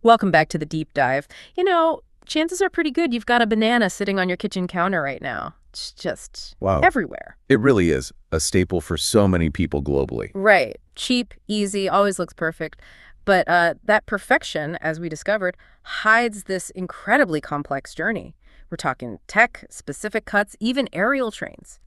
Welcome back to the deep dive. Chances are pretty good you've got a banana sitting on your kitchen counter right now. It's just Wow. everywhere. It really is a staple for so many people globally. Right. Cheap, easy, always looks perfect. But that perfection, as we discovered, hides this incredibly complex journey. We're talking tech, specific cuts, even aerial trains.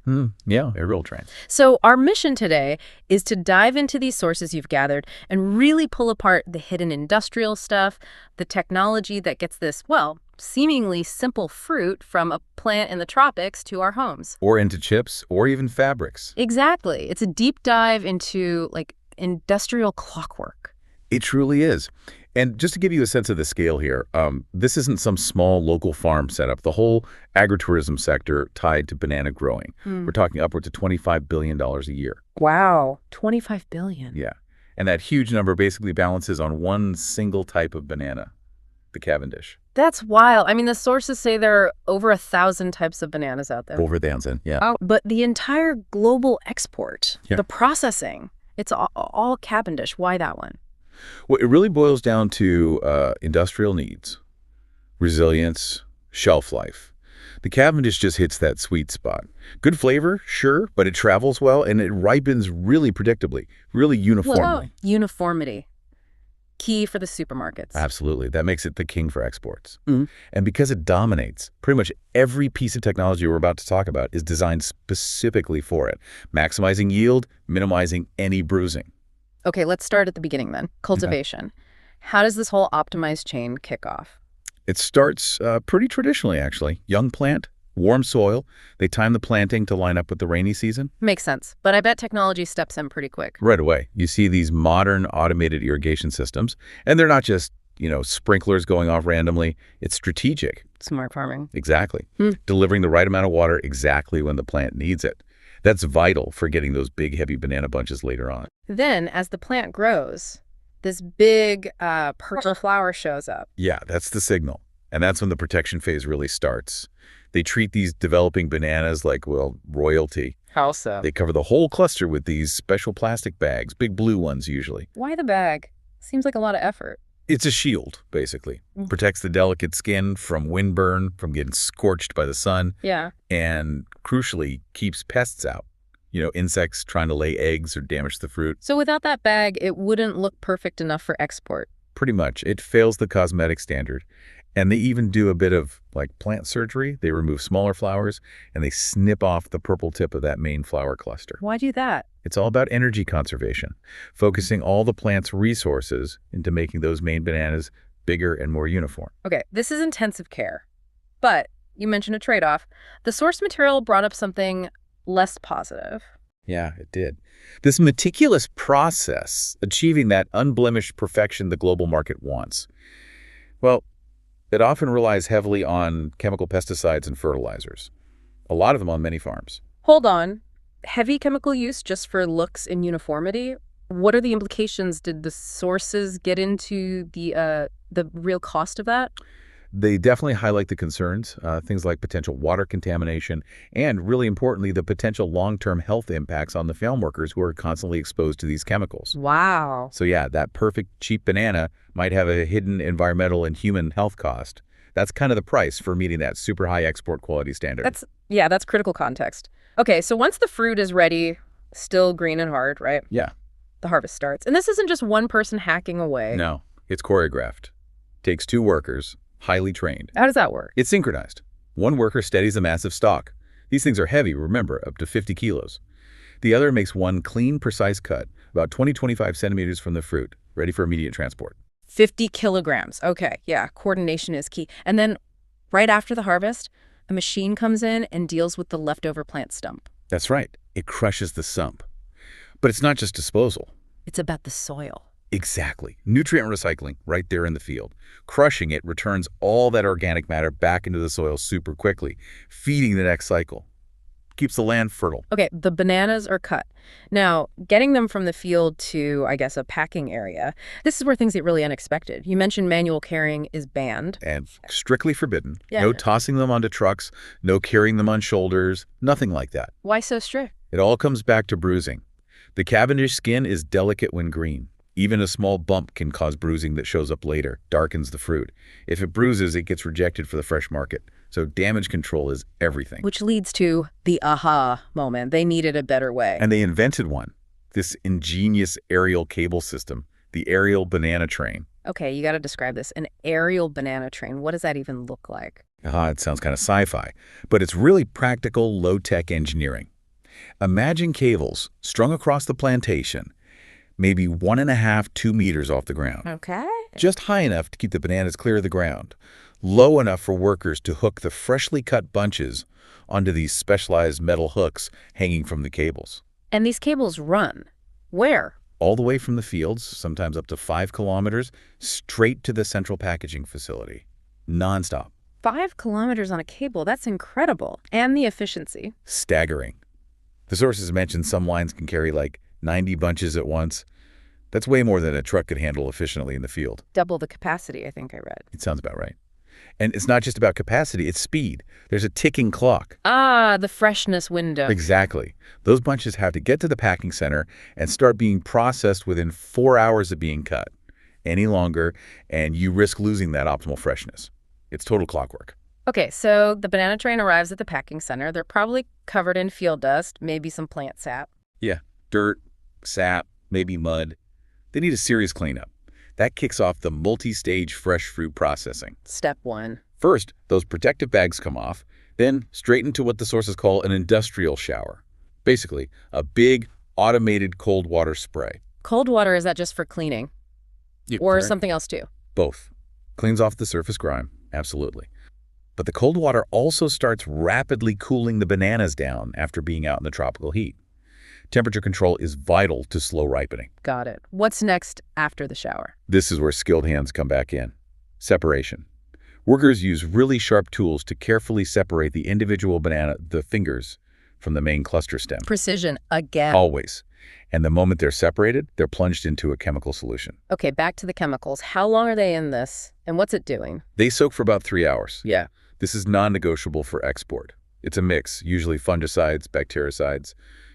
Yeah, aerial trains. So our mission today is to dive into these sources you've gathered and really pull apart the hidden industrial stuff, the technology that gets this, well, seemingly simple fruit from a plant in the tropics to our homes. Or into chips, or even fabrics. Exactly. It's a deep dive into, industrial clockwork. It truly is. And just to give you a sense of the scale here, this isn't some small local farm setup. The whole agritourism sector tied to banana growing. We're talking upwards of $25 billion a year. Wow. $25 billion. Yeah. And that huge number basically balances on one single type of banana, the Cavendish. That's wild. I mean, the sources say there are over 1,000 types of bananas out there. Over 1,000, yeah. Oh, but the entire global export, Yeah. the processing, it's all Cavendish. Why that one? Well, it really boils down to industrial needs, resilience, shelf life. The Cavendish just hits that sweet spot. Good flavor, sure, but it travels well and it ripens really predictably, really uniformly. Uniformity. Key for the supermarkets. Absolutely. That makes it the king for exports. And because it dominates, pretty much every piece of technology we're about to talk about is designed specifically for it, maximizing yield, minimizing any bruising. Okay, let's start at the beginning then. Cultivation. How does this whole optimized chain kick off? It starts pretty traditionally, actually. Young plant, warm soil. They time the planting to line up with the rainy season. Makes sense, but I bet technology steps in pretty quick. Right away. You see these modern automated irrigation systems, and they're not just, sprinklers going off randomly. It's strategic. Smart farming. Exactly. Delivering the right amount of water exactly when the plant needs it. That's vital for getting those big, heavy banana bunches later on. Then, as the plant grows, this big purple flower shows up. Yeah, that's the signal. And that's when the protection phase really starts. They treat these developing bananas like, well, royalty. How so? They cover the whole cluster with these special plastic bags, big blue ones usually. Why the bag? Seems like a lot of effort. It's a shield, basically. Protects the delicate skin from windburn, from getting scorched by the sun. Yeah. And crucially, keeps pests out. Insects trying to lay eggs or damage the fruit. So without that bag, it wouldn't look perfect enough for export. Pretty much. It fails the cosmetic standard. And they even do a bit of, plant surgery. They remove smaller flowers, and they snip off the purple tip of that main flower cluster. Why do that? It's all about energy conservation, focusing all the plant's resources into making those main bananas bigger and more uniform. Okay, this is intensive care. But you mentioned a trade-off. The source material brought up something less positive. Yeah, it did. This meticulous process, achieving that unblemished perfection the global market wants, well, it often relies heavily on chemical pesticides and fertilizers, a lot of them on many farms. Hold on. Heavy chemical use just for looks and uniformity? What are the implications? Did the sources get into the real cost of that? They definitely highlight the concerns, things like potential water contamination, and really importantly, the potential long-term health impacts on the farm workers who are constantly exposed to these chemicals. Wow. So yeah, that perfect cheap banana might have a hidden environmental and human health cost. That's kind of the price for meeting that super high export quality standard. That's critical context. Okay, so once the fruit is ready, still green and hard, right? Yeah. The harvest starts. And this isn't just one person hacking away. No, it's choreographed. Takes 2 workers, highly trained. How does that work? It's synchronized. One worker steadies a massive stalk. These things are heavy, remember, up to 50 kilos. The other makes one clean, precise cut, about 20-25 centimeters from the fruit, ready for immediate transport. 50 kilograms. Okay, yeah, coordination is key. And then right after the harvest, a machine comes in and deals with the leftover plant stump. That's right. It crushes the stump. But it's not just disposal. It's about the soil. Exactly. Nutrient recycling right there in the field. Crushing it returns all that organic matter back into the soil super quickly, feeding the next cycle. Keeps the land fertile. Okay, the bananas are cut. Now, getting them from the field to, I guess, a packing area, this is where things get really unexpected. You mentioned manual carrying is banned. And strictly forbidden. Yeah. No tossing them onto trucks, no carrying them on shoulders, nothing like that. Why so strict? It all comes back to bruising. The Cavendish skin is delicate when green, Even a small bump can cause bruising that shows up later, darkens the fruit. If it bruises, it gets rejected for the fresh market. So damage control is everything. Which leads to the aha moment. They needed a better way. And they invented one, this ingenious aerial cable system, the aerial banana train. Okay, you got to describe this. An aerial banana train. What does that even look like? It sounds kind of sci-fi, but it's really practical, low-tech engineering. Imagine cables strung across the plantation, maybe 1.5 to 2 meters off the ground. Okay. Just high enough to keep the bananas clear of the ground, low enough for workers to hook the freshly cut bunches onto these specialized metal hooks hanging from the cables. And these cables run. Where? All the way from the fields, sometimes up to 5 kilometers, straight to the central packaging facility. Non-stop. 5 kilometers on a cable. That's incredible. And the efficiency. Staggering. The sources mentioned some lines can carry like 90 bunches at once. That's way more than a truck could handle efficiently in the field. Double the capacity, I think I read. It sounds about right. And it's not just about capacity, it's speed. There's a ticking clock. Ah, the freshness window. Exactly. Those bunches have to get to the packing center and start being processed within 4 hours of being cut. Any longer, and you risk losing that optimal freshness. It's total clockwork. Okay, so the banana train arrives at the packing center. They're probably covered in field dust, maybe some plant sap. Yeah, dirt, sap, maybe mud. They need a serious cleanup. That kicks off the multi-stage fresh fruit processing. Step 1. First, those protective bags come off, then straight into what the sources call an industrial shower. Basically, a big, automated cold water spray. Cold water, is that just for cleaning? Or something else too? Both. Cleans off the surface grime, absolutely. But the cold water also starts rapidly cooling the bananas down after being out in the tropical heat. Temperature control is vital to slow ripening. Got it. What's next after the shower? This is where skilled hands come back in. Separation. Workers use really sharp tools to carefully separate the individual banana, the fingers, from the main cluster stem. Precision again. Always. And the moment they're separated, they're plunged into a chemical solution. Okay, back to the chemicals. How long are they in this, and what's it doing? They soak for about 3 hours. Yeah. This is non-negotiable for export. It's a mix, usually fungicides, bactericides.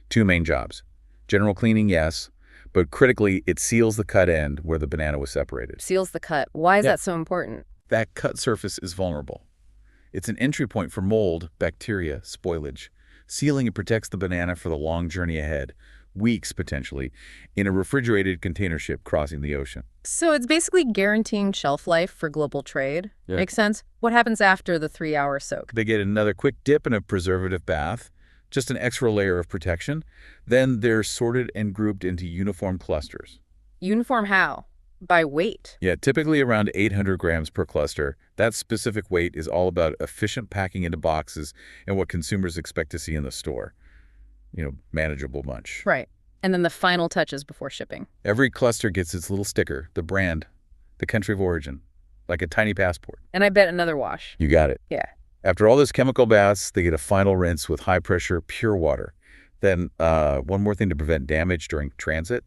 2 main jobs. General cleaning, yes, but critically, it seals the cut end where the banana was separated. Seals the cut. Why is that so important? That cut surface is vulnerable. It's an entry point for mold, bacteria, spoilage. Sealing it protects the banana for the long journey ahead, weeks potentially, in a refrigerated container ship crossing the ocean. So it's basically guaranteeing shelf life for global trade. Yeah. Makes sense? What happens after the 3-hour soak? They get another quick dip in a preservative bath, just an extra layer of protection. Then they're sorted and grouped into uniform clusters. Uniform how? By weight. Yeah, typically around 800 grams per cluster. That specific weight is all about efficient packing into boxes and what consumers expect to see in the store. Manageable bunch. Right. And then the final touches before shipping. Every cluster gets its little sticker, the brand, the country of origin, like a tiny passport. And I bet another wash. You got it. Yeah. After all those chemical baths, they get a final rinse with high-pressure, pure water. Then one more thing to prevent damage during transit,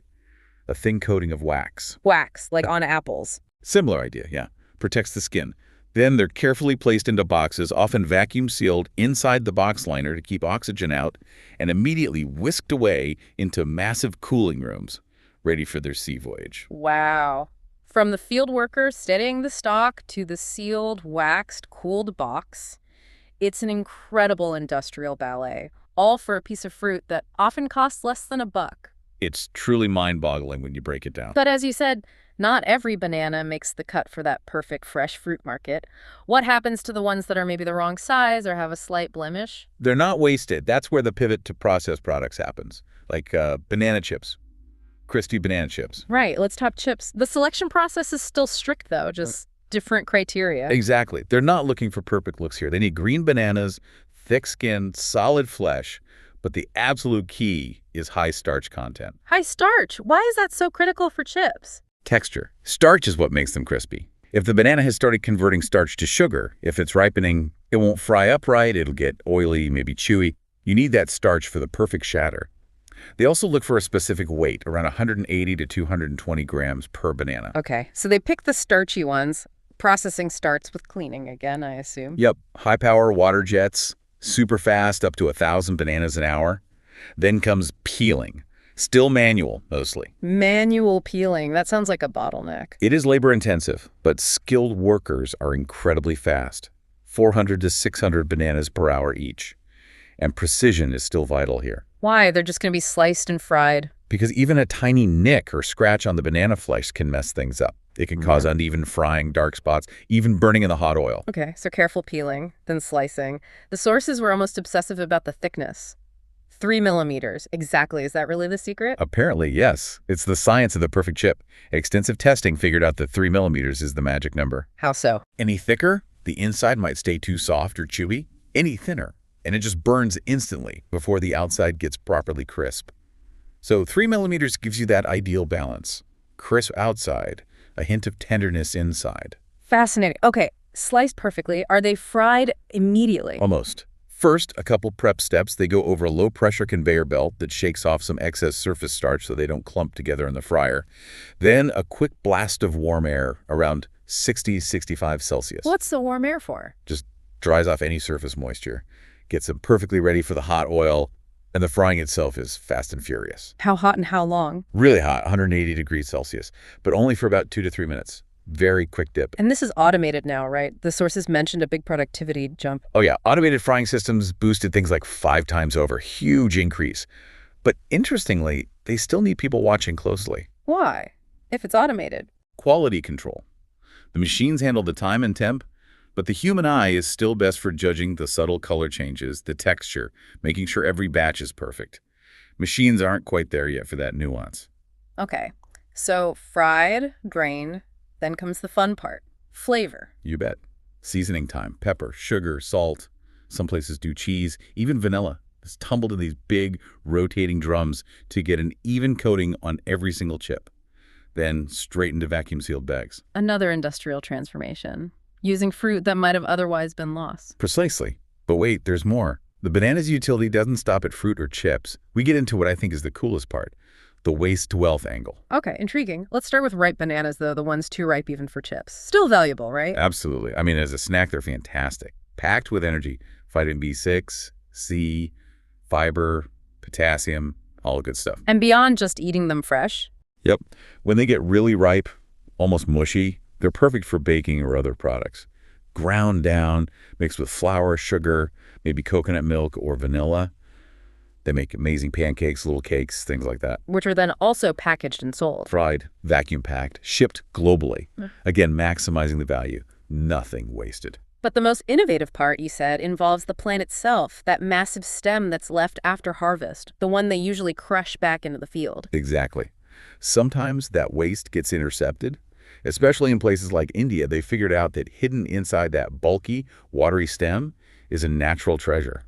a thin coating of wax. Wax, like on apples. Similar idea, yeah. Protects the skin. Then they're carefully placed into boxes, often vacuum sealed inside the box liner to keep oxygen out, and immediately whisked away into massive cooling rooms, ready for their sea voyage. Wow. From the field worker steadying the stock to the sealed, waxed, cooled box, it's an incredible industrial ballet, all for a piece of fruit that often costs less than $1. It's truly mind-boggling when you break it down. But as you said, not every banana makes the cut for that perfect fresh fruit market. What happens to the ones that are maybe the wrong size or have a slight blemish? They're not wasted. That's where the pivot to processed products happens, like banana chips, crispy banana chips. Right, let's talk chips. The selection process is still strict, though, just different criteria. Exactly. They're not looking for perfect looks here. They need green bananas, thick skin, solid flesh, but the absolute key is high starch content. High starch? Why is that so critical for chips? Texture. Starch is what makes them crispy. If the banana has started converting starch to sugar, if it's ripening, it won't fry up right, it'll get oily, maybe chewy. You need that starch for the perfect shatter. They also look for a specific weight, around 180 to 220 grams per banana. Okay, so they pick the starchy ones. Processing starts with cleaning again, I assume. Yep, high-power water jets, super fast, up to 1,000 bananas an hour. Then comes peeling. Still manual, mostly. Manual peeling. That sounds like a bottleneck. It is labor-intensive, but skilled workers are incredibly fast. 400 to 600 bananas per hour each. And precision is still vital here. Why? They're just going to be sliced and fried. Because even a tiny nick or scratch on the banana flesh can mess things up. It can cause uneven frying, dark spots, even burning in the hot oil. Okay, so careful peeling, then slicing. The sources were almost obsessive about the thickness. 3 millimeters. Exactly. Is that really the secret? Apparently, yes. It's the science of the perfect chip. Extensive testing figured out that 3 millimeters is the magic number. How so? Any thicker, the inside might stay too soft or chewy. Any thinner, and it just burns instantly before the outside gets properly crisp. So 3 millimeters gives you that ideal balance. Crisp outside, a hint of tenderness inside. Fascinating. Okay, sliced perfectly. Are they fried immediately? Almost. First, a couple prep steps. They go over a low-pressure conveyor belt that shakes off some excess surface starch so they don't clump together in the fryer. Then a quick blast of warm air around 60-65 Celsius. What's the warm air for? Just dries off any surface moisture. Gets them perfectly ready for the hot oil, and the frying itself is fast and furious. How hot and how long? Really hot, 180 degrees Celsius, but only for about 2 to 3 minutes. Very quick dip. And this is automated now, right? The sources mentioned a big productivity jump. Oh yeah, automated frying systems boosted things like 5 times over. Huge increase. But interestingly, they still need people watching closely. Why? If it's automated. Quality control. The machines handle the time and temp, but the human eye is still best for judging the subtle color changes, the texture, making sure every batch is perfect. Machines aren't quite there yet for that nuance. Okay, so fried, drained, then comes the fun part, flavor. You bet. Seasoning time, pepper, sugar, salt. Some places do cheese, even vanilla. It's tumbled in these big, rotating drums to get an even coating on every single chip. Then straight into vacuum-sealed bags. Another industrial transformation, using fruit that might have otherwise been lost. Precisely. But wait, there's more. The banana's utility doesn't stop at fruit or chips. We get into what I think is the coolest part, the waste to wealth angle. Okay, intriguing. Let's start with ripe bananas, though, the ones too ripe even for chips. Still valuable, right? Absolutely. I mean, as a snack, they're fantastic. Packed with energy, vitamin B6, C, fiber, potassium, all the good stuff. And beyond just eating them fresh? Yep. When they get really ripe, almost mushy, they're perfect for baking or other products. Ground down, mixed with flour, sugar, maybe coconut milk or vanilla. They make amazing pancakes, little cakes, things like that. Which are then also packaged and sold. Fried, vacuum-packed, shipped globally. Again, maximizing the value. Nothing wasted. But the most innovative part, you said, involves the plant itself, that massive stem that's left after harvest, the one they usually crush back into the field. Exactly. Sometimes that waste gets intercepted. Especially in places like India, they figured out that hidden inside that bulky, watery stem is a natural treasure.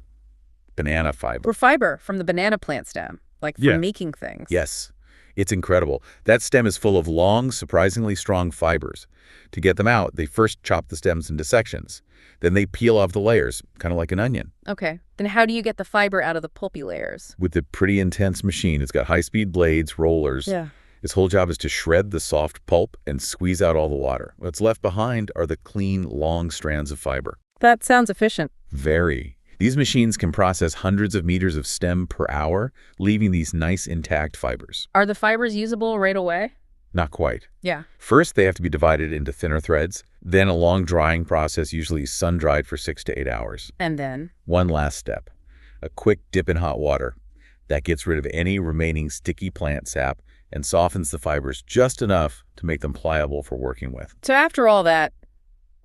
Banana fiber. Or fiber from the banana plant stem, like for making things. Yes. It's incredible. That stem is full of long, surprisingly strong fibers. To get them out, they first chop the stems into sections. Then they peel off the layers, kind of like an onion. Okay. Then how do you get the fiber out of the pulpy layers? With a pretty intense machine. It's got high-speed blades, rollers. Yeah. Its whole job is to shred the soft pulp and squeeze out all the water. What's left behind are the clean, long strands of fiber. That sounds efficient. Very. These machines can process hundreds of meters of stem per hour, leaving these nice intact fibers. Are the fibers usable right away? Not quite. Yeah. First, they have to be divided into thinner threads, then a long drying process, usually sun-dried for 6 to 8 hours. And then? One last step, a quick dip in hot water. That gets rid of any remaining sticky plant sap and softens the fibers just enough to make them pliable for working with. So after all that,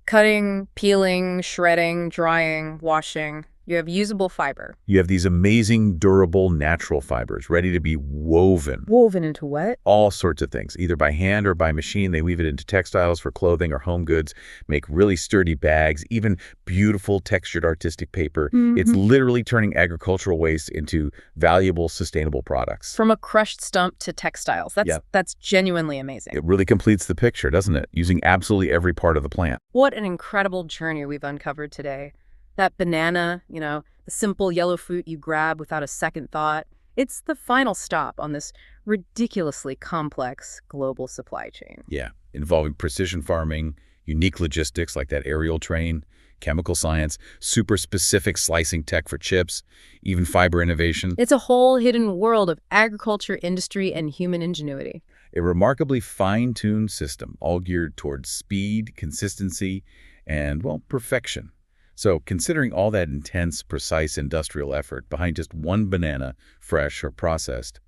cutting, peeling, shredding, drying, washing, you have usable fiber. You have these amazing, durable, natural fibers ready to be woven. Woven into what? All sorts of things, either by hand or by machine. They weave it into textiles for clothing or home goods, make really sturdy bags, even beautiful textured artistic paper. It's literally turning agricultural waste into valuable, sustainable products. From a crushed stump to textiles. That's genuinely amazing. It really completes the picture, doesn't it? Using absolutely every part of the plant. What an incredible journey we've uncovered today. That banana, the simple yellow fruit you grab without a second thought, it's the final stop on this ridiculously complex global supply chain. Yeah, involving precision farming, unique logistics like that aerial train, chemical science, super specific slicing tech for chips, even fiber innovation. It's a whole hidden world of agriculture, industry, and human ingenuity. A remarkably fine-tuned system, all geared towards speed, consistency, and, well, perfection. So considering all that intense, precise industrial effort behind just one banana, fresh or processed,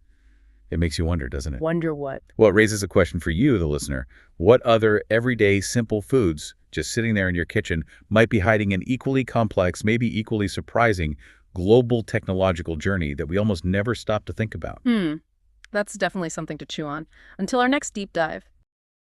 it makes you wonder, doesn't it? Wonder what? Well, it raises a question for you, the listener. What other everyday simple foods just sitting there in your kitchen might be hiding an equally complex, maybe equally surprising global technological journey that we almost never stop to think about? That's definitely something to chew on. Until our next deep dive.